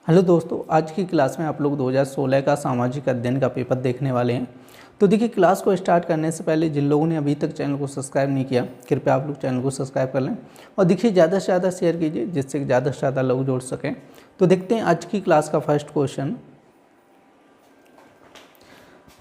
Hello दोस्तों, आज की क्लास में आप लोग 2016 का सामाजिक अध्ययन का पेपर देखने वाले हैं। तो देखिए, क्लास को स्टार्ट करने से पहले जिन लोगों ने अभी तक चैनल को सब्सक्राइब नहीं किया, कृपया आप लोग चैनल को सब्सक्राइब कर लें और देखिए ज़्यादा से ज़्यादा शेयर कीजिए जिससे ज़्यादा से ज़्यादा लोग जुड़ सकें। तो देखते हैं आज की क्लास का फर्स्ट क्वेश्चन।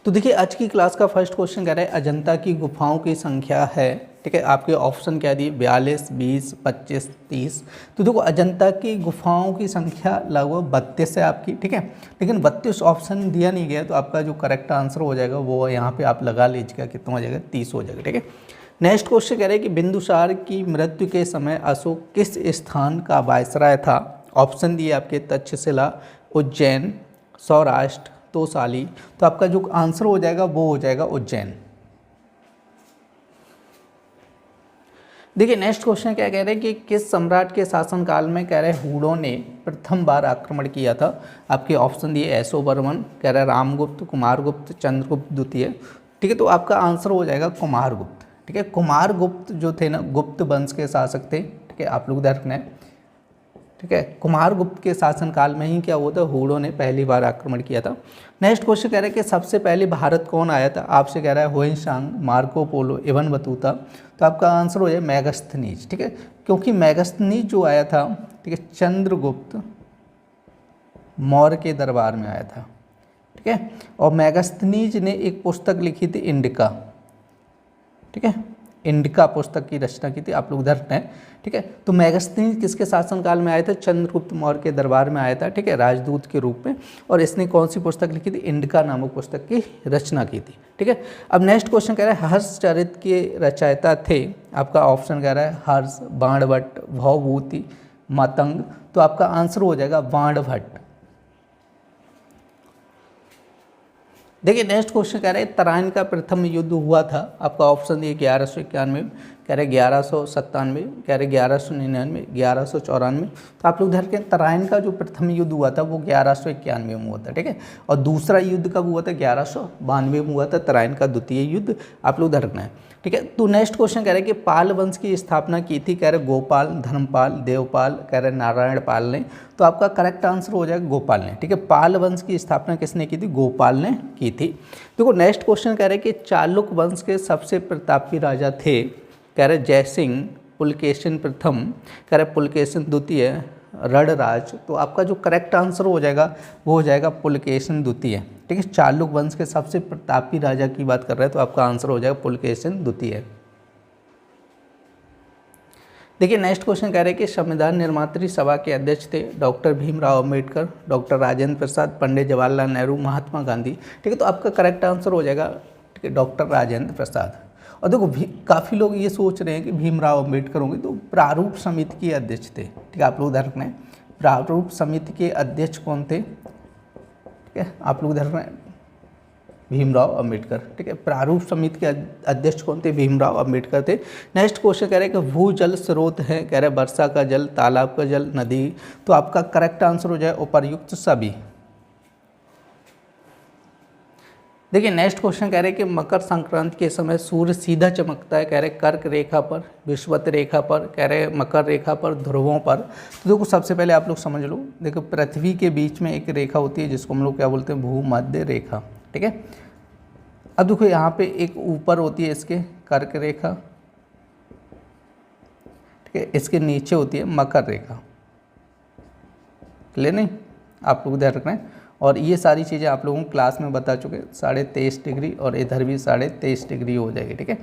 तो देखिए, आज की क्लास का फर्स्ट क्वेश्चन कह रहा है अजंता की गुफाओं की संख्या है। ठीक है, आपके ऑप्शन क्या दिए 42, 20, 25, 30। तो देखो, अजंता की गुफाओं की संख्या लगभग 32 है आपकी। ठीक है, लेकिन 32 ऑप्शन दिया नहीं गया, तो आपका जो करेक्ट आंसर हो जाएगा वो यहाँ पे आप लगा लीजिएगा, कितना हो जाएगा 30 हो जाएगा। ठीक है, नेक्स्ट क्वेश्चन कह रहे हैं कि बिंदुसार की मृत्यु के समय अशोक किस स्थान का वायसराय था। ऑप्शन दिए आपके तक्षशिला, उज्जैन, सौराष्ट्र, तोसाली। तो आपका जो आंसर हो जाएगा वो हो जाएगा उज्जैन। देखिए, नेक्स्ट क्वेश्चन क्या कह रहे हैं कि किस सम्राट के शासनकाल में कह रहे हुडों ने प्रथम बार आक्रमण किया था। आपके ऑप्शन दिए यशोवर्मन, कह रहे रामगुप्त, कुमारगुप्त, चंद्रगुप्त द्वितीय। ठीक है, तो आपका आंसर हो जाएगा कुमारगुप्त। ठीक है, कुमारगुप्त जो थे ना, गुप्त वंश के शासक थे। ठीक है, आप लोग ध्यान रखना है। ठीक है, कुमारगुप्त के शासनकाल में ही क्या हुआ था, हुडों ने पहली बार आक्रमण किया था। नेक्स्ट क्वेश्चन कह रहे हैं कि सबसे पहले भारत कौन आया था। आपसे कह रहा है Hiuen Tsang, Marco Polo, Ibn Battuta. तो आपका आंसर हो जाए मेगास्थनीज। ठीक है, क्योंकि मेगास्थनीज जो आया था, ठीक है, चंद्रगुप्त मौर्य के दरबार में आया था। ठीक है, और मेगास्थनीज ने एक पुस्तक लिखी थी इंडिका। ठीक है, इंडिका पुस्तक की रचना की थी, आप लोग धरते हैं। ठीक है, तो मेगास्थनीज किसके शासनकाल में आए थे, चंद्रगुप्त मौर्य के दरबार में आया था। ठीक है, राजदूत के रूप में। और इसने कौन सी पुस्तक लिखी थी, इंडिका नामक पुस्तक की रचना की थी। ठीक है, अब नेक्स्ट क्वेश्चन कह रहा है हर्षचरित के रचयिता थे। आपका ऑप्शन कह रहा है हर्ष, बाणभट्ट, भौभूति, मातंग। तो आपका आंसर हो जाएगा बाणभट्ट। देखिए, नेक्स्ट क्वेश्चन कह रहे हैं तराइन का प्रथम युद्ध हुआ था। आपका ऑप्शन दिए 1191, कह रहे 1197, कह रहे 1199, 1194। तो आप लोग ध्यान रखें, तराइन का जो प्रथम युद्ध हुआ था वो 1191 में हुआ था। ठीक है, और दूसरा युद्ध कब हुआ था, 1192 में हुआ था तराइन का द्वितीय युद्ध। आप लोग ध्यान रखना है। ठीक है, तो नेक्स्ट क्वेश्चन कह रहे हैं कि पाल वंश की स्थापना की थी। कह रहे गोपाल, धर्मपाल, देवपाल, कह रहे नारायण पाल ने। तो आपका करेक्ट आंसर हो जाएगा गोपाल ने। ठीक है, पाल वंश की स्थापना किसने की थी, गोपाल ने की थी। देखो, नेक्स्ट क्वेश्चन कह रहे हैं कि चालुक्य वंश के सबसे प्रतापी राजा थे। कह रहे जयसिंह, पुलकेशिन प्रथम, कह रहे पुलकेशिन द्वितीय, रणराज। तो आपका जो करेक्ट आंसर हो जाएगा वो हो जाएगा पुलकेशिन द्वितीय। ठीक है, चालुक्य वंश के सबसे प्रतापी राजा की बात कर रहे हैं, तो आपका आंसर हो जाएगा पुलकेशिन द्वितीय। देखिए, नेक्स्ट क्वेश्चन कह रहे हैं कि संविधान निर्मात्री सभा के अध्यक्ष थे डॉक्टर भीमराव अंबेडकर, डॉक्टर राजेंद्र प्रसाद, पंडित जवाहरलाल नेहरू, महात्मा गांधी। ठीक है, तो आपका करेक्ट आंसर हो जाएगा, ठीक है, डॉक्टर राजेंद्र प्रसाद। और देखो, काफ़ी लोग ये सोच रहे हैं कि भीमराव अंबेडकर होंगे, तो प्रारूप समिति के अध्यक्ष थे। ठीक है, आप लोग ध्यान रखना है, प्रारूप समिति के अध्यक्ष कौन थे। ठीक है, आप लोग ध्यान रखना है, भीमराव अंबेडकर। ठीक है, प्रारूप समिति के अध्यक्ष कौन थे, भीमराव अंबेडकर थे। नेक्स्ट क्वेश्चन कह रहे हैं कि भूजल स्रोत है। कह रहे वर्षा का जल, तालाब का जल, नदी। तो आपका करेक्ट आंसर हो जाए उपर्युक्त सभी। देखिए, नेक्स्ट क्वेश्चन कह रहे हैं कि मकर संक्रांति के समय सूर्य सीधा चमकता है। कह रहे कर्क रेखा पर, विषुवत रेखा पर, कह रहे मकर रेखा पर, ध्रुवों पर। तो देखो, सबसे पहले आप लोग समझ लो, देखो पृथ्वी के बीच में एक रेखा होती है जिसको हम लोग क्या बोलते हैं, भूमध्य रेखा। ठीक है, अब देखो यहाँ पे एक ऊपर होती है इसके कर्क रेखा। ठीक है, इसके नीचे होती है मकर रेखा। क्लियर नहीं, आप लोग ध्यान रखना है। और ये सारी चीज़ें आप लोगों को क्लास में बता चुके, 23.5 डिग्री और इधर भी 23.5 डिग्री हो जाएगी। ठीक है,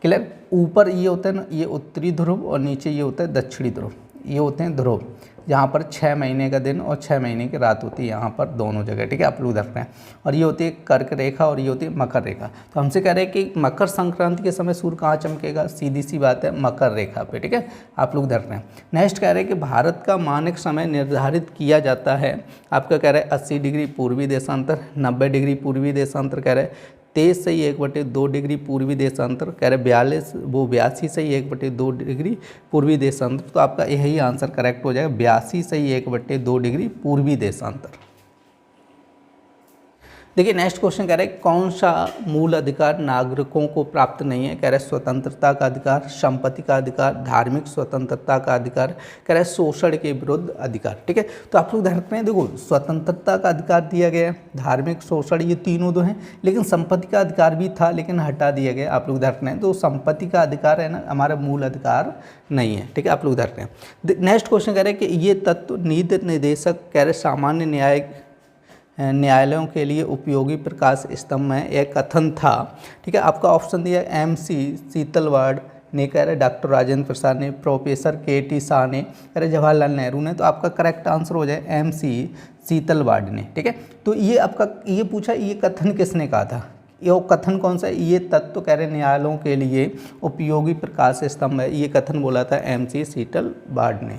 क्लियर। ऊपर ये होता है ना, ये उत्तरी ध्रुव, और नीचे ये होता है दक्षिणी ध्रुव। ये होते हैं ध्रुव, जहाँ पर 6 महीने का दिन और 6 महीने की रात होती है, यहाँ पर दोनों जगह। ठीक है, आप लोग देख रहे हैं। और ये होती है कर्क रेखा और ये होती है मकर रेखा। तो हमसे कह रहे हैं कि मकर संक्रांति के समय सूर्य कहाँ चमकेगा, सीधी सी बात है, मकर रेखा पे। ठीक है, आप लोग देख रहे हैं। नेक्स्ट कह रहे हैं कि भारत का मानक समय निर्धारित किया जाता है। आपका कह रहे हैं 80 डिग्री पूर्वी देशांतर, 90 डिग्री पूर्वी देशांतर, कह रहे हैं 23/1/2 डिग्री पूर्वी देशांतर, कह रहे 82/2 डिग्री पूर्वी देशांतर। तो आपका यही आंसर करेक्ट हो जाएगा, 82/1/2 डिग्री पूर्वी देशांतर। देखिए नेक्स्ट क्वेश्चन कह रहे हैं कौन सा मूल अधिकार नागरिकों को प्राप्त नहीं है। कह रहे हैं स्वतंत्रता का अधिकार, संपत्ति का अधिकार, धार्मिक स्वतंत्रता का अधिकार, कह रहे हैं शोषण के विरुद्ध अधिकार। ठीक है, तो आप लोग ध्यान रखते हैं, देखो स्वतंत्रता का अधिकार दिया गया है, धार्मिक शोषण ये तीनों दो हैं, लेकिन संपत्ति का अधिकार भी था लेकिन हटा दिया गया। आप लोग ध्यान रखते हैं, तो संपत्ति का अधिकार है ना हमारा मूल अधिकार नहीं है। ठीक है, आप लोग ध्यान रखते हैं। नेक्स्ट क्वेश्चन कह रहे हैं कि ये तत्व नीति निर्देशक कह रहे सामान्य न्यायालयों के लिए उपयोगी प्रकाश स्तंभ में एक कथन था। ठीक है, आपका ऑप्शन दिया MC शीतलवाड़ ने, कह रहे डॉक्टर राजेंद्र प्रसाद ने, प्रोफेसर KT शाह ने, कह रहे जवाहरलाल नेहरू ने। तो आपका करेक्ट आंसर हो जाए MC शीतलवाड़ ने। ठीक है, तो ये आपका ये पूछा ये कथन किसने कहा था, ये कथन कौन सा है, ये तत्व कह रहे न्यायालयों के लिए उपयोगी प्रकाश स्तंभ है, ये कथन बोला था MC शीतलवाड़ ने।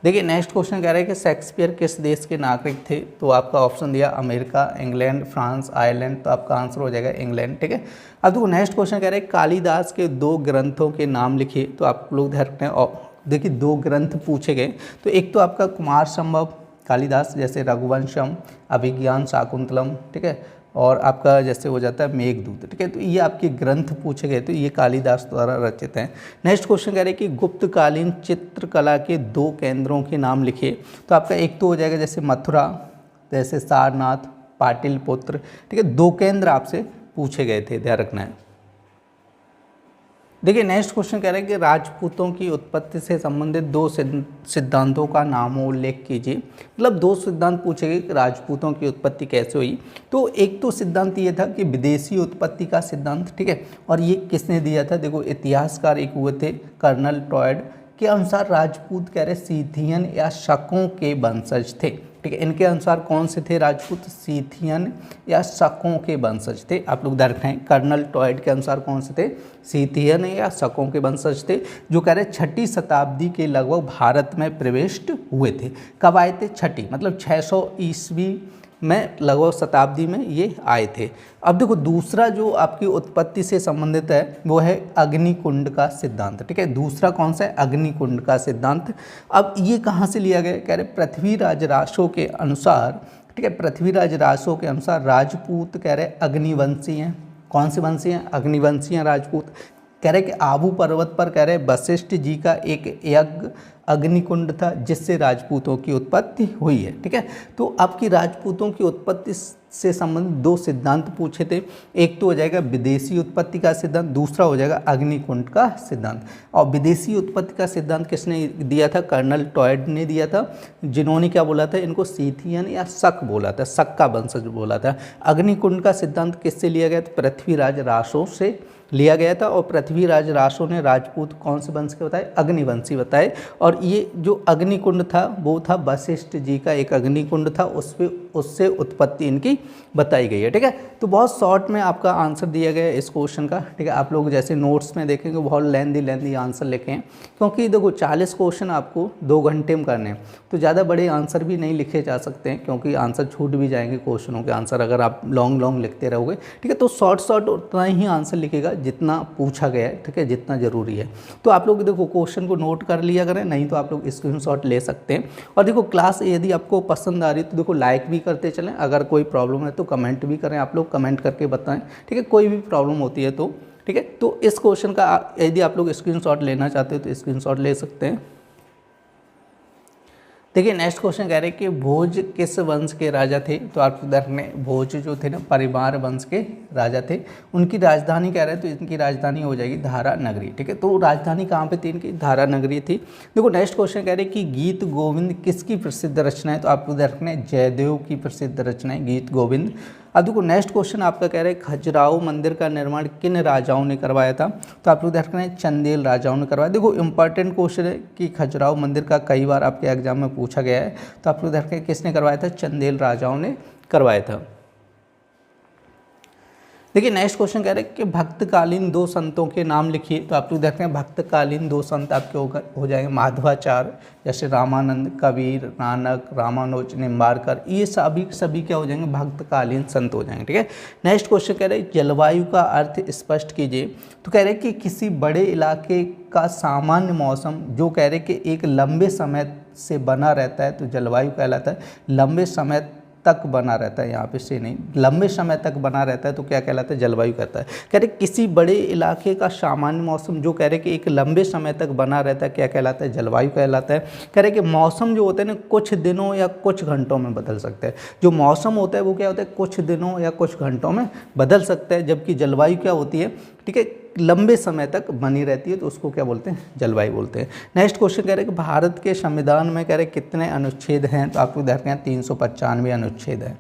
देखिए नेक्स्ट क्वेश्चन कह रहे हैं कि शेक्सपियर किस देश के नागरिक थे। तो आपका ऑप्शन दिया अमेरिका, इंग्लैंड, फ्रांस, आयरलैंड। तो आपका आंसर हो जाएगा इंग्लैंड। ठीक है, अब देखो नेक्स्ट क्वेश्चन कह रहे हैं कालिदास के 2 ग्रंथों के नाम लिखिए। तो आप लोग ध्यान रखते हैं, और देखिए 2 ग्रंथ पूछे गए। तो एक तो आपका कुमार संभव कालिदास जैसे रघुवंशम, अभिज्ञान शाकुंतलम। ठीक है, और आपका जैसे हो जाता है मेघदूत। ठीक है, तो ये आपके ग्रंथ पूछे गए, तो ये कालिदास द्वारा रचित हैं। नेक्स्ट क्वेश्चन कह रहे हैं कि गुप्तकालीन चित्रकला के 2 केंद्रों के नाम लिखिए। तो आपका एक तो हो जाएगा जैसे मथुरा, जैसे सारनाथ, पाटलिपुत्र। ठीक है, 2 केंद्र आपसे पूछे गए थे, ध्यान रखना है। देखिए नेक्स्ट क्वेश्चन कह रहे हैं कि राजपूतों की उत्पत्ति से संबंधित 2 सिद्धांतों का नामोल्लेख कीजिए। मतलब 2 सिद्धांत पूछे गए कि राजपूतों की उत्पत्ति कैसे हुई। तो एक तो सिद्धांत ये था कि विदेशी उत्पत्ति का सिद्धांत। ठीक है, और ये किसने दिया था, देखो इतिहासकार एक हुए थे कर्नल टॉयड के अनुसार राजपूत कह रहे सीथियन या शकों के वंशज थे। ठीक है, इनके अनुसार कौन से थे राजपूत, सीथियन या शकों के वंशज थे। आप लोग ध्यान रखें, कर्नल टॉयड के अनुसार कौन से थे, सीथियन या शकों के वंशज थे, जो कह रहे 6ठी शताब्दी के लगभग भारत में प्रविष्ट हुए थे। कब आए थे, 6ठी मतलब 600 ईस्वी में लगभग शताब्दी में ये आए थे। अब देखो दूसरा जो आपकी उत्पत्ति से संबंधित है वो है अग्निकुंड का सिद्धांत। ठीक है, दूसरा कौन सा है, अग्निकुंड का सिद्धांत। अब ये कहाँ से लिया गया, कह रहे पृथ्वीराज रासो के अनुसार। ठीक है, पृथ्वीराज रासो के अनुसार राजपूत कह रहे अग्निवंशी हैं। कौन से वंशी हैं, अग्निवंशी हैं राजपूत। कह रहे कि आबू पर्वत पर कह रहे वशिष्ठ जी का एक यज्ञ अग्निकुंड था जिससे राजपूतों की उत्पत्ति हुई है। ठीक है, तो आपकी राजपूतों की उत्पत्ति से संबंधित 2 सिद्धांत पूछे थे। एक तो हो जाएगा विदेशी उत्पत्ति का सिद्धांत, दूसरा हो जाएगा अग्निकुंड का सिद्धांत। और विदेशी उत्पत्ति का सिद्धांत किसने दिया था, कर्नल टॉयड ने दिया था, जिन्होंने क्या बोला था, इनको सीथियन या शक बोला था, शक का वंशज बोला था। अग्निकुंड का सिद्धांत किससे लिया गया, तो पृथ्वीराज रासो से लिया गया था। और पृथ्वीराज रासो ने राजपूत कौन से वंश के बताए, अग्निवंशी बताए। और ये जो अग्निकुंड था वो था वशिष्ठ जी का एक अग्निकुंड था, उससे उत्पत्ति इनकी बताई गई है। ठीक है, तो बहुत शॉर्ट में आपका आंसर दिया गया है इस क्वेश्चन का। ठीक है, आप लोग जैसे नोट्स में देखेंगे बहुत लेंदी आंसर लिखे हैं, क्योंकि देखो 40 क्वेश्चन आपको 2 घंटे में करने हैं, तो ज़्यादा बड़े आंसर भी नहीं लिखे जा सकते हैं, क्योंकि आंसर छूट भी जाएंगे क्वेश्चनों के आंसर अगर आप लॉन्ग लिखते रहोगे। ठीक है, तो शॉर्ट उतना ही आंसर लिखेगा जितना पूछा गया है। ठीक है, जितना ज़रूरी है। तो आप लोग देखो क्वेश्चन को नोट कर लिया करें, नहीं तो आप लोग स्क्रीनशॉट ले सकते हैं। और देखो क्लास यदि आपको पसंद आ रही है तो देखो लाइक भी करते चलें, अगर कोई प्रॉब्लम है तो कमेंट भी करें, आप लोग कमेंट करके बताएं। ठीक है, कोई भी प्रॉब्लम होती है तो। ठीक है, तो इस क्वेश्चन का यदि आप लोग स्क्रीनशॉट लेना चाहते हो तो स्क्रीनशॉट ले सकते हैं। देखिए नेक्स्ट क्वेश्चन कह रहे हैं कि भोज किस वंश के राजा थे। तो आप में भोज जो थे ना परिवार वंश के राजा थे। उनकी राजधानी कह रहे हैं, तो इनकी राजधानी हो जाएगी धारा नगरी। ठीक है, तो राजधानी कहाँ पे थी इनकी, धारा नगरी थी। देखो नेक्स्ट क्वेश्चन कह रहे हैं कि गीत गोविंद किसकी प्रसिद्ध रचना है। तो आपको रखना है जयदेव की प्रसिद्ध रचना है गीत गोविंद। अब देखो नेक्स्ट क्वेश्चन आपका कह रहे हैं खजुराहो मंदिर का निर्माण किन राजाओं ने करवाया था। तो आप लोग ध्यान रखना है चंदेल राजाओं ने करवाया। देखो इंपॉर्टेंट क्वेश्चन है कि खजुराहो मंदिर का कई बार आपके एग्जाम में पूछा गया है। तो आप लोग ध्यान रखें किसने करवाया था, चंदेल राजाओं ने करवाया था। देखिए नेक्स्ट क्वेश्चन कह रहे हैं कि भक्तकालीन 2 संतों के नाम लिखिए। तो आप लोग देखते हैं भक्तकालीन 2 संत आपके हो जाएंगे माधवाचार्य, जैसे रामानंद, कबीर, नानक, रामानुज, निम्बारकर। ये सभी क्या हो जाएंगे, भक्तकालीन संत हो जाएंगे। ठीक है, नेक्स्ट क्वेश्चन कह रहे हैं जलवायु का अर्थ स्पष्ट कीजिए। तो कह रहे हैं कि किसी बड़े इलाके का सामान्य मौसम जो कह रहे हैं कि एक लंबे समय से बना रहता है तो जलवायु कहलाता है। लंबे समय तक बना रहता है, यहाँ पे से नहीं, लंबे समय तक बना रहता है तो क्या कहलाता है, जलवायु कहता है। कह रहे किसी बड़े इलाके का सामान्य मौसम जो कह रहे कि एक लंबे समय तक बना रहता है क्या कहलाता है, जलवायु कहलाता है। कह रहे कि मौसम जो होते हैं ना कुछ दिनों या कुछ घंटों में बदल सकते हैं। जो मौसम होता है वो क्या होता है, कुछ दिनों या कुछ घंटों में बदल सकता है, जबकि जलवायु क्या होती है, ठीक है, लंबे समय तक बनी रहती है, तो उसको क्या बोलते हैं, जलवायु बोलते हैं। नेक्स्ट क्वेश्चन कह रहे हैं कि भारत के संविधान में कह रहे कितने अनुच्छेद हैं, तो आपको देखते हैं 395 अनुच्छेद है।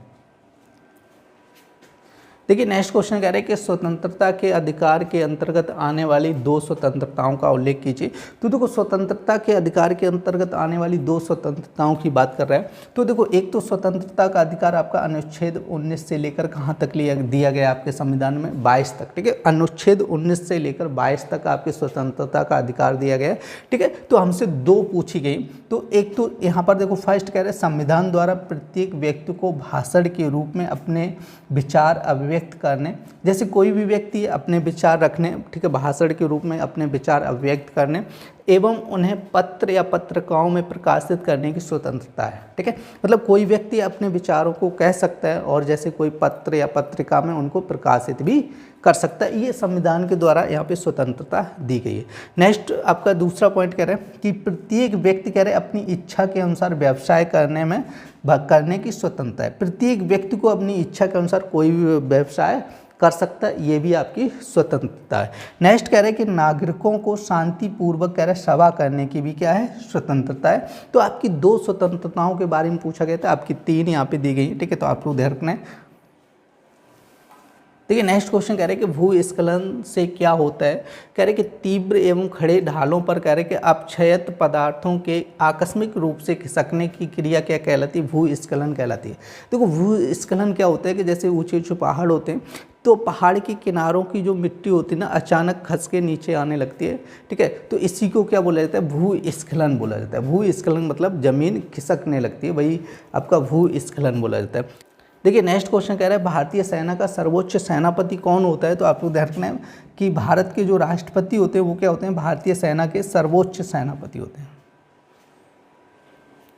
देखिए नेक्स्ट क्वेश्चन कह रहे हैं कि स्वतंत्रता के अधिकार के अंतर्गत आने वाली 2 स्वतंत्रताओं का उल्लेख कीजिए। तो देखो स्वतंत्रता के अधिकार के अंतर्गत आने वाली 2 स्वतंत्रताओं की बात कर रहा है। तो देखो एक तो स्वतंत्रता का अधिकार आपका अनुच्छेद 19 से लेकर कहाँ तक दिया गया आपके संविधान में, 22 तक, ठीक है। अनुच्छेद 19 से लेकर 22 तक आपकी स्वतंत्रता का अधिकार दिया गया है, ठीक है। तो हमसे 2 पूछी गई। तो एक तो यहाँ पर देखो फर्स्ट कह रहे हैं संविधान द्वारा प्रत्येक व्यक्ति को भाषण के रूप में अपने विचार अभिव्यक्त करने, जैसे कोई भी व्यक्ति अपने विचार रखने, ठीक है, भाषण के रूप में अपने विचार अभिव्यक्त करने एवं उन्हें पत्र या पत्रिकाओं में प्रकाशित करने की स्वतंत्रता है, ठीक है। मतलब कोई व्यक्ति अपने विचारों को कह सकता है और जैसे कोई पत्र या पत्रिका में उनको प्रकाशित भी कर सकता है। ये संविधान के द्वारा यहाँ पे स्वतंत्रता दी गई है। नेक्स्ट आपका दूसरा पॉइंट कह रहे हैं कि प्रत्येक व्यक्ति कह रहे हैं अपनी इच्छा के अनुसार व्यवसाय करने की स्वतंत्रता है। प्रत्येक व्यक्ति को अपनी इच्छा के अनुसार कोई भी व्यवसाय कर सकता है, ये भी आपकी स्वतंत्रता है। नेक्स्ट कह रहे हैं कि नागरिकों को शांतिपूर्वक कह रहे हैं सभा करने की भी क्या है, स्वतंत्रता है। तो आपकी 2 स्वतंत्रताओं के बारे में पूछा गया था, आपकी 3 यहाँ पे दी गई है, ठीक है। तो आप लोग ध्यान रखना है। देखिए नेक्स्ट क्वेश्चन कह रहे हैं कि भूस्खलन से क्या होता है। कह रहे हैं कि तीव्र एवं खड़े ढालों पर कह रहे हैं कि अपक्षयित पदार्थों के आकस्मिक रूप से खिसकने की क्रिया क्या कहलाती है, भूस्खलन कहलाती है। देखो भूस्खलन क्या होता है कि जैसे ऊंचे ऊंचे पहाड़ होते हैं तो पहाड़ के किनारों की जो मिट्टी होती है ना अचानक खस के नीचे आने लगती है, ठीक है। तो इसी को क्या बोला जाता है, भूस्खलन बोला जाता है। भूस्खलन मतलब जमीन खिसकने लगती है, वही आपका भूस्खलन बोला जाता है। देखिए नेक्स्ट क्वेश्चन कह रहा है भारतीय सेना का सर्वोच्च सेनापति कौन होता है। तो आप लोग ध्यान रखना है कि भारत के जो राष्ट्रपति होते हैं वो क्या होते हैं, भारतीय सेना के सर्वोच्च सेनापति होते हैं।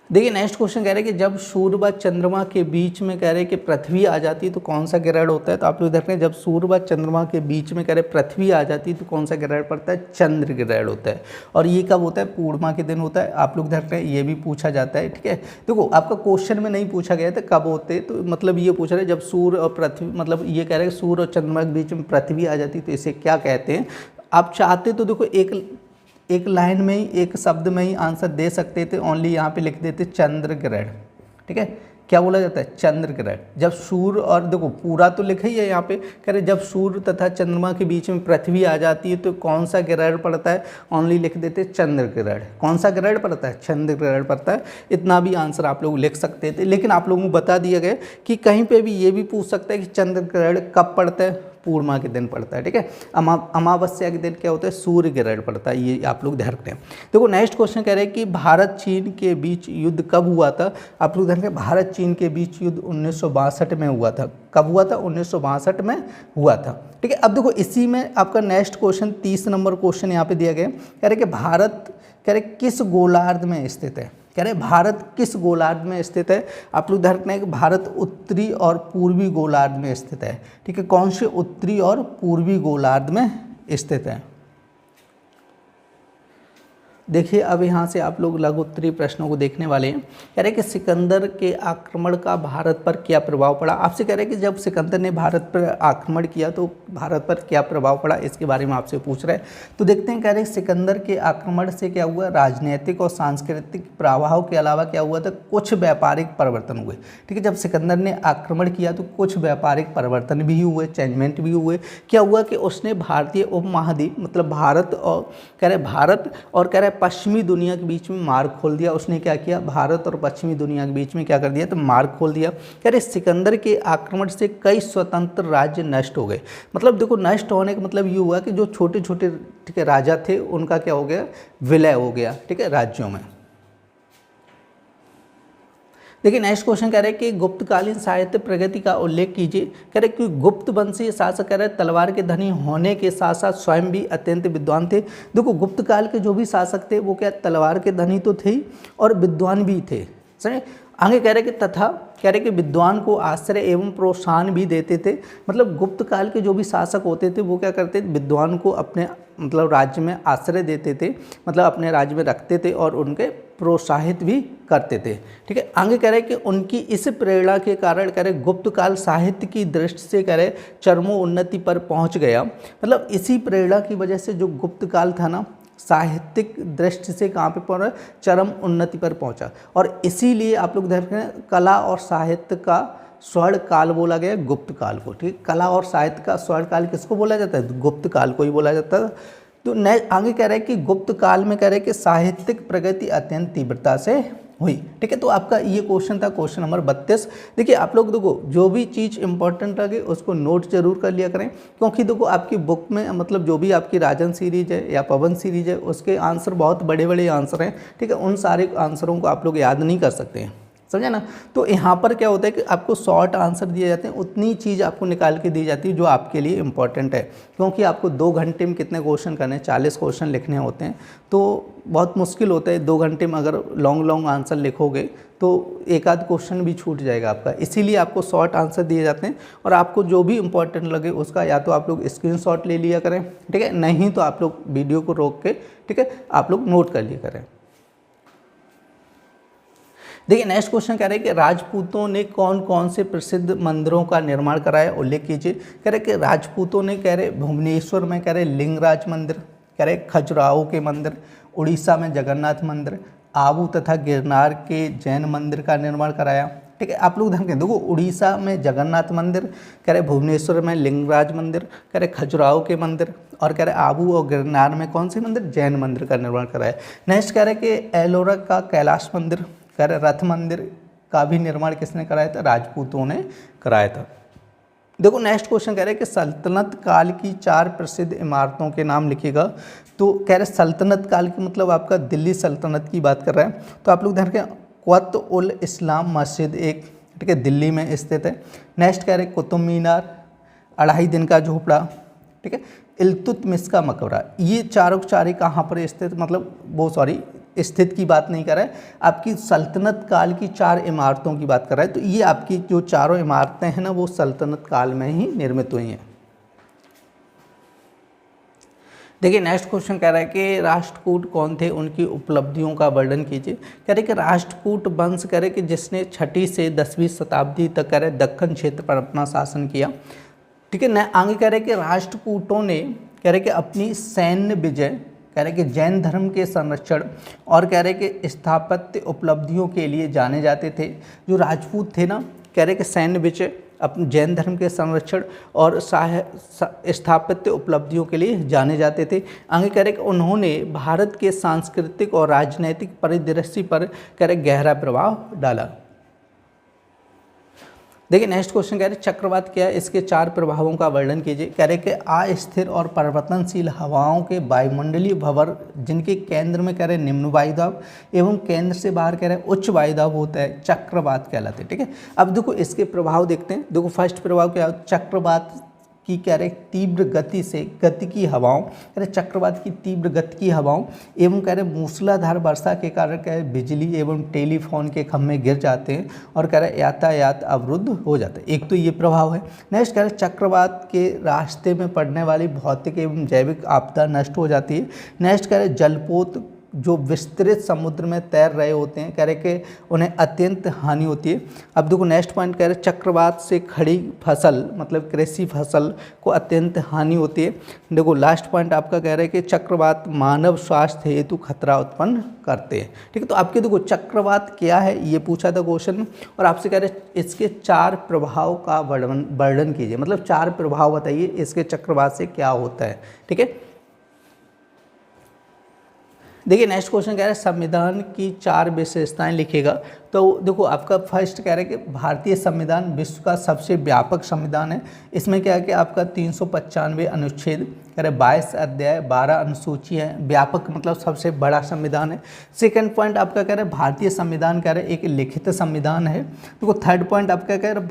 देखिए नेक्स्ट क्वेश्चन कह रहे हैं कि जब सूर्य व चंद्रमा के बीच में कह रहे हैं कि पृथ्वी आ जाती है तो कौन सा ग्रहण होता है। तो आप लोग देख रहे हैं जब सूर्य व चंद्रमा के बीच में कह रहे हैं पृथ्वी आ जाती है तो कौन सा ग्रहण पड़ता है, चंद्र ग्रहण होता है। और ये कब होता है, पूर्णिमा के दिन होता है। आप लोग देख रहे हैं ये भी पूछा जाता है, ठीक है। देखो आपका क्वेश्चन में नहीं पूछा गया था कब होते, तो मतलब ये पूछ रहे हैं जब सूर्य और पृथ्वी, मतलब ये कह रहे हैं सूर्य और चंद्रमा के बीच में पृथ्वी आ जाती है तो इसे क्या कहते हैं। आप चाहते तो देखो एक लाइन में ही, एक शब्द में ही आंसर दे सकते थे, ओनली यहाँ पे लिख देते चंद्र ग्रहण, ठीक है। क्या बोला जाता है, चंद्र ग्रहण। जब सूर्य और देखो पूरा तो लिखा ही है यहाँ पे, कह रहे जब सूर्य तथा चंद्रमा के बीच में पृथ्वी आ जाती है तो कौन सा ग्रहण पड़ता है, ओनली लिख देते चंद्र ग्रहण। कौन सा ग्रहण पड़ता है, चंद्र ग्रहण पड़ता है। इतना भी आंसर आप लोग लिख सकते थे, लेकिन आप लोगों को बता दिया गया कि कहीं पे भी ये भी पूछ सकता है कि चंद्र ग्रहण कब पड़ता है, पूर्णिमा के दिन पड़ता है, ठीक है। अमावस्या के दिन क्या होता है, सूर्य ग्रहण पड़ता है। ये आप लोग ध्यान रखते हैं। देखो नेक्स्ट क्वेश्चन कह रहे हैं कि भारत चीन के बीच युद्ध कब हुआ था। आप लोग ध्यान रखें, भारत चीन के बीच युद्ध 1962 में हुआ था। कब हुआ था, 1962 में हुआ था, ठीक है। अब देखो इसी में आपका नेक्स्ट क्वेश्चन 30 नंबर क्वेश्चन यहाँ पे दिया गया, कह रहे कि भारत कह रहे किस गोलार्ध में स्थित है। कह रहे भारत किस गोलार्ध में स्थित है। आप लोग ध्यान रखना है कि भारत उत्तरी और पूर्वी गोलार्ध में स्थित है, ठीक है। कौन से उत्तरी और पूर्वी गोलार्ध में स्थित है। देखिए अब यहाँ से आप लोग लघु उत्तरीय प्रश्नों को देखने वाले हैं। कह रहे कि सिकंदर के आक्रमण का भारत पर क्या प्रभाव पड़ा। आपसे कह रहे कि जब सिकंदर ने भारत पर आक्रमण किया तो भारत पर क्या प्रभाव पड़ा, इसके बारे में आपसे पूछ रहे हैं। तो देखते हैं, कह रहे सिकंदर के आक्रमण से क्या हुआ, राजनीतिक और सांस्कृतिक प्रभाव के अलावा क्या हुआ था, कुछ व्यापारिक परिवर्तन हुए, ठीक है। जब सिकंदर ने आक्रमण किया तो कुछ व्यापारिक परिवर्तन भी हुए, चेंजमेंट भी हुए। क्या हुआ कि उसने भारतीय उपमहाद्वीप मतलब भारत और कह रहे पश्चिमी दुनिया के बीच में मार्ग खोल दिया। उसने क्या किया, भारत और पश्चिमी दुनिया के बीच में क्या कर दिया, तो मार्ग खोल दिया। कह रहे सिकंदर के आक्रमण से कई स्वतंत्र राज्य नष्ट हो गए। मतलब देखो नष्ट होने का मतलब ये हुआ कि जो छोटे छोटे, ठीक है, राजा थे उनका क्या हो गया, विलय हो गया, ठीक है, राज्यों में। देखिए नेक्स्ट क्वेश्चन कह रहे हैं कि गुप्तकालीन साहित्य प्रगति का उल्लेख कीजिए। कह रहे कि गुप्त वंशीय शासक कह रहे तलवार के धनी होने के साथ साथ स्वयं भी अत्यंत विद्वान थे। देखो गुप्त काल के जो भी शासक थे वो क्या तलवार के धनी तो थे ही और विद्वान भी थे, समझे। आगे कह रहे कि तथा कह रहे कि विद्वान को आश्रय एवं प्रोत्साहन भी देते थे। मतलब गुप्त काल के जो भी शासक होते थे वो क्या करते थे, विद्वान को अपने मतलब राज्य में आश्रय देते थे, मतलब अपने राज्य में रखते थे और उनके प्रोत्साहित भी करते थे। ठीक है, आगे कह रहे कि उनकी इस प्रेरणा के कारण कह रहे गुप्त काल साहित्य की दृष्टि से कह रहे चरमोन्नति पर पहुंच गया। मतलब इसी प्रेरणा की वजह से जो गुप्त काल था ना, साहित्यिक दृष्टि से कहाँ पे पहुंचा, चरम उन्नति पर पहुंचा। और इसीलिए आप लोग देख रहे हैं कला और साहित्य का स्वर्ण काल बोला गया गुप्त काल को। ठीक, कला और साहित्य का स्वर्ण काल किसको बोला जाता है, गुप्त काल को ही बोला जाता है। तो आगे कह रहे हैं कि गुप्त काल में कह रहे हैं कि साहित्यिक प्रगति अत्यंत तीव्रता से हुई। ठीक है, तो आपका ये क्वेश्चन था क्वेश्चन नंबर 32। देखिए आप लोग देखो जो भी चीज़ इंपॉर्टेंट लगे उसको नोट जरूर कर लिया करें, क्योंकि देखो आपकी बुक में मतलब जो भी आपकी राजन सीरीज है या पवन सीरीज है उसके आंसर बहुत बड़े बड़े आंसर हैं। ठीक है, उन सारे आंसरों को आप लोग याद नहीं कर सकते हैं, समझे ना। तो यहाँ पर क्या होता है कि आपको शॉर्ट आंसर दिए जाते हैं, उतनी चीज़ आपको निकाल के दी जाती है जो आपके लिए इंपॉर्टेंट है, क्योंकि आपको 2 घंटे में कितने क्वेश्चन करने हैं, 40 क्वेश्चन लिखने होते हैं। तो बहुत मुश्किल होता है 2 घंटे में अगर लॉन्ग आंसर लिखोगे तो एक आध क्वेश्चन भी छूट जाएगा आपका। इसीलिए आपको शॉर्ट आंसर दिए जाते हैं और आपको जो भी इंपॉर्टेंट लगे उसका या तो आप लोग स्क्रीनशॉट ले लिया करें, ठीक है, नहीं तो आप लोग वीडियो को रोक के, ठीक है, आप लोग नोट कर लिया करें। देखिए नेक्स्ट क्वेश्चन कह रहे हैं कि राजपूतों ने कौन कौन से प्रसिद्ध मंदिरों का निर्माण कराया, उल्लेख कीजिए। कह रहे कि राजपूतों ने कह रहे भुवनेश्वर में कह रहे लिंगराज मंदिर, कह रहे खजुराहो के मंदिर, उड़ीसा में जगन्नाथ मंदिर, आबू तथा गिरनार के जैन मंदिर का निर्माण कराया। ठीक है, आप लोग ध्यान दें, देखो उड़ीसा में जगन्नाथ मंदिर, कह रहे भुवनेश्वर में लिंगराज मंदिर, कह रहे खजुराहो के मंदिर, और कह रहे आबू और गिरनार में कौन से मंदिर, जैन मंदिर का निर्माण कराया। नेक्स्ट कह रहे कि एलोरा का कैलाश मंदिर, कह रहे रथ मंदिर का भी निर्माण किसने कराया था, राजपूतों ने कराया था। देखो नेक्स्ट क्वेश्चन कह रहे हैं कि सल्तनत काल की 4 प्रसिद्ध इमारतों के नाम लिखिएगा। तो कह रहे सल्तनत काल की मतलब आपका दिल्ली सल्तनत की बात कर रहा है, तो आप लोग ध्यान रखें क़ुत्ब उल इस्लाम मस्जिद एक, ठीक है, दिल्ली में स्थित है। नेक्स्ट कह रहे कुतुब मीनार, 2.5 दिन का झोपड़ा, ठीक है, इल्तुतमिश का मकबरा। ये चारों चारे कहाँ पर स्थित, मतलब वो स्थित की बात नहीं कर रहा है, आपकी सल्तनत काल की 4 इमारतों की बात कर रहा है। तो ये आपकी जो चारों इमारतें हैं ना वो सल्तनत काल में ही निर्मित हुई हैं। देखिए नेक्स्ट क्वेश्चन कह रहा है कि राष्ट्रकूट कौन थे, उनकी उपलब्धियों का वर्णन कीजिए। कह रहे कि राष्ट्रकूट वंश कह रहे कि जिसने 6वीं से 10वीं शताब्दी तक कह रहे दक्कन क्षेत्र पर अपना शासन किया। ठीक है, न आगे कह रहे कि राष्ट्रकूटों ने कह रहे कि अपनी सैन्य विजय, कह रहे कि जैन धर्म के संरक्षण और कह रहे कि स्थापत्य उपलब्धियों के लिए जाने जाते थे। जो राजपूत थे ना, कह रहे कि सैन्य विजय, अपने जैन धर्म के संरक्षण और स्थापत्य उपलब्धियों के लिए जाने जाते थे। आगे कह रहे कि उन्होंने भारत के सांस्कृतिक और राजनैतिक परिदृश्य पर कह रहे गहरा प्रभाव डाला। देखिए नेक्स्ट क्वेश्चन कह रहे चक्रवात क्या है, इसके 4 प्रभावों का वर्णन कीजिए। कह रहे कि अस्थिर और परिवर्तनशील हवाओं के वायुमंडलीय भंवर जिनके केंद्र में कह रहे निम्न वायुदाब एवं केंद्र से बाहर कह रहे उच्च वायुदाब होता है, चक्रवात कहलाते हैं। ठीक है, अब देखो इसके प्रभाव देखते हैं। देखो फर्स्ट प्रभाव क्या है, चक्रवात की कह रहे तीव्र गति से गति की हवाओं, कह रहे चक्रवात की तीव्र गति की हवाओं एवं कह रहे मूसलाधार वर्षा के कारण कह रहे बिजली एवं टेलीफोन के खंभे गिर जाते हैं और कह रहे यातायात अवरुद्ध हो जाता है। एक तो ये प्रभाव है। नेक्स्ट कह रहे चक्रवात के रास्ते में पड़ने वाली भौतिक एवं जैविक आपदा नष्ट हो जाती है। नेक्स्ट कह रहे जलपोत जो विस्तृत समुद्र में तैर रहे होते हैं, कह रहे कि उन्हें अत्यंत हानि होती है। अब देखो नेक्स्ट पॉइंट कह रहे चक्रवात से खड़ी फसल मतलब कृषि फसल को अत्यंत हानि होती है। देखो लास्ट पॉइंट आपका कह रहे हैं कि चक्रवात मानव स्वास्थ्य हेतु खतरा उत्पन्न करते हैं। ठीक है, तो आपके देखो चक्रवात क्या है ये पूछा था क्वेश्चन में, और आपसे कह रहे इसके 4 प्रभाव का वर्णन कीजिए, मतलब 4 प्रभाव बताइए इसके चक्रवात से क्या होता है। ठीक है, देखिए नेक्स्ट क्वेश्चन कह रहा है संविधान की 4 विशेषताएं लिखिएगा। तो देखो आपका फर्स्ट कह रहा है कि भारतीय संविधान विश्व का सबसे व्यापक संविधान है। इसमें क्या है कि आपका 395 अनुच्छेद, कह रहे 22 अध्याय, 12 अनुसूची है, व्यापक मतलब सबसे बड़ा संविधान है। सेकंड पॉइंट आपका कह रहे भारतीय संविधान कह रहे एक लिखित संविधान है। देखो थर्ड पॉइंट आपका कह रहे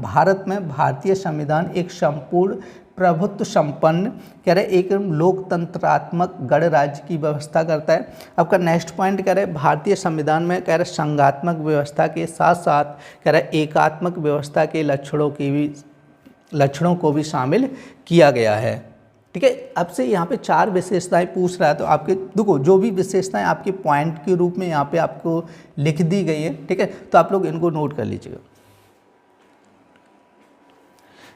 भारत में भारतीय संविधान एक संपूर्ण प्रभुत्व संपन्न कह रहे एक लोकतंत्रात्मक गणराज्य की व्यवस्था करता है। आपका नेक्स्ट पॉइंट कह रहे भारतीय संविधान में कह रहे संघात्मक व्यवस्था के साथ साथ कह रहे एकात्मक व्यवस्था के लक्षणों को भी शामिल किया गया है। ठीक है, आपसे यहाँ पे 4 विशेषताएं पूछ रहा है, तो आपके देखो जो भी विशेषताएं आपके पॉइंट के रूप में यहाँ पे आपको लिख दी गई है, ठीक है, तो आप लोग इनको नोट कर लीजिएगा।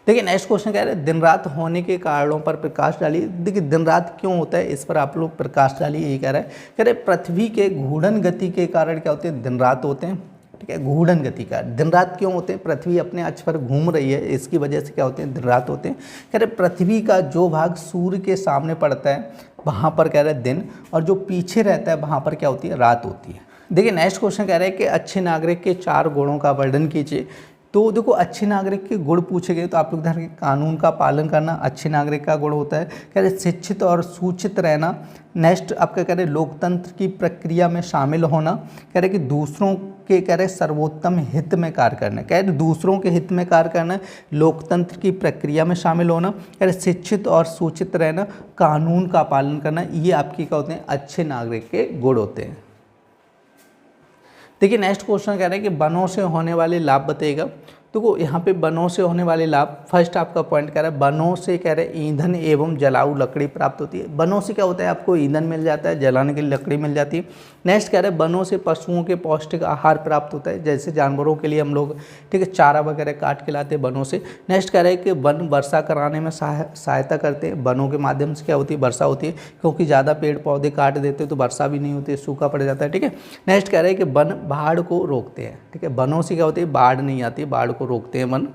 देखिए नेक्स्ट क्वेश्चन कह रहे हैं दिन रात होने के कारणों पर प्रकाश डालिए। देखिए दिन रात क्यों होता है, इस पर आप लोग प्रकाश डालिए, ये कह रहे पृथ्वी के घूर्णन गति के कारण क्या होते हैं, दिन रात होते हैं। ठीक है, घूर्णन गति का दिन रात क्यों होते हैं, पृथ्वी अपने अक्ष पर घूम रही है, इसकी वजह से क्या होते हैं, दिन रात होते हैं। कह रहे पृथ्वी का जो भाग सूर्य के सामने पड़ता है वहाँ पर कह रहे दिन, और जो पीछे रहता है वहाँ पर क्या होती है, रात होती है। देखिए नेक्स्ट क्वेश्चन कह रहे हैं कि अच्छे नागरिक के 4 गुणों का वर्णन कीजिए। तो देखो अच्छे नागरिक के गुण पूछे गए, तो आप लोग ध्यान रखें कानून का पालन करना अच्छे नागरिक का गुण होता है। कह रहे शिक्षित और सूचित रहना। नेक्स्ट आपका कह रहे लोकतंत्र की प्रक्रिया में शामिल होना। कह रहे कि दूसरों के कह रहे सर्वोत्तम हित में कार्य करना। कह रहे दूसरों के हित में कार्य करना, लोकतंत्र की प्रक्रिया में शामिल होना। कह रहे शिक्षित और सूचित रहना, कानून का पालन करना, ये आपके क्या होते हैं, अच्छे नागरिक के गुण होते हैं। देखिए नेक्स्ट क्वेश्चन कह रहे हैं कि वनों से होने वाले लाभ बताइएगा। देखो यहाँ पे वनों से होने वाले लाभ, फर्स्ट आपका पॉइंट कह रहा है वनों से कह रहे ईंधन एवं जलाऊ लकड़ी प्राप्त होती है। वनों से क्या होता है, आपको ईंधन मिल जाता है, जलाने के लिए लकड़ी मिल जाती है। नेक्स्ट कह रहे हैं वनों से पशुओं के पौष्टिक आहार प्राप्त होता है, जैसे जानवरों के लिए हम लोग ठीक है चारा वगैरह काट के लाते हैं वनों से। नेक्स्ट कह रहे हैं कि वन वर्षा कराने में सहायता करते हैं, वनों के माध्यम से क्या होती है, वर्षा होती है, क्योंकि ज़्यादा पेड़ पौधे काट देते हैं तो वर्षा भी नहीं होती है, सूखा पड़ जाता है। ठीक है, नेक्स्ट कह रहे हैं कि वन बाढ़ को रोकते हैं। ठीक है, वनों से क्या होती है, बाढ़ नहीं आती, बाढ़ को रोकते हैं वन।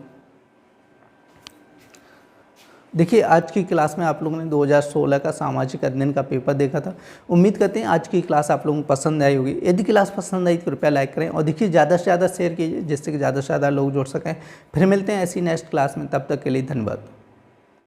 देखिए आज की क्लास में आप लोगों ने 2016 का सामाजिक अध्ययन का पेपर देखा था। उम्मीद करते हैं आज की क्लास आप लोगों को पसंद आई होगी। यदि क्लास पसंद आई तो कृपया लाइक करें और देखिए ज़्यादा से ज़्यादा शेयर कीजिए, जिससे कि ज़्यादा से ज़्यादा लोग जुड़ सकें। फिर मिलते हैं ऐसी नेक्स्ट क्लास में, तब तक के लिए धन्यवाद।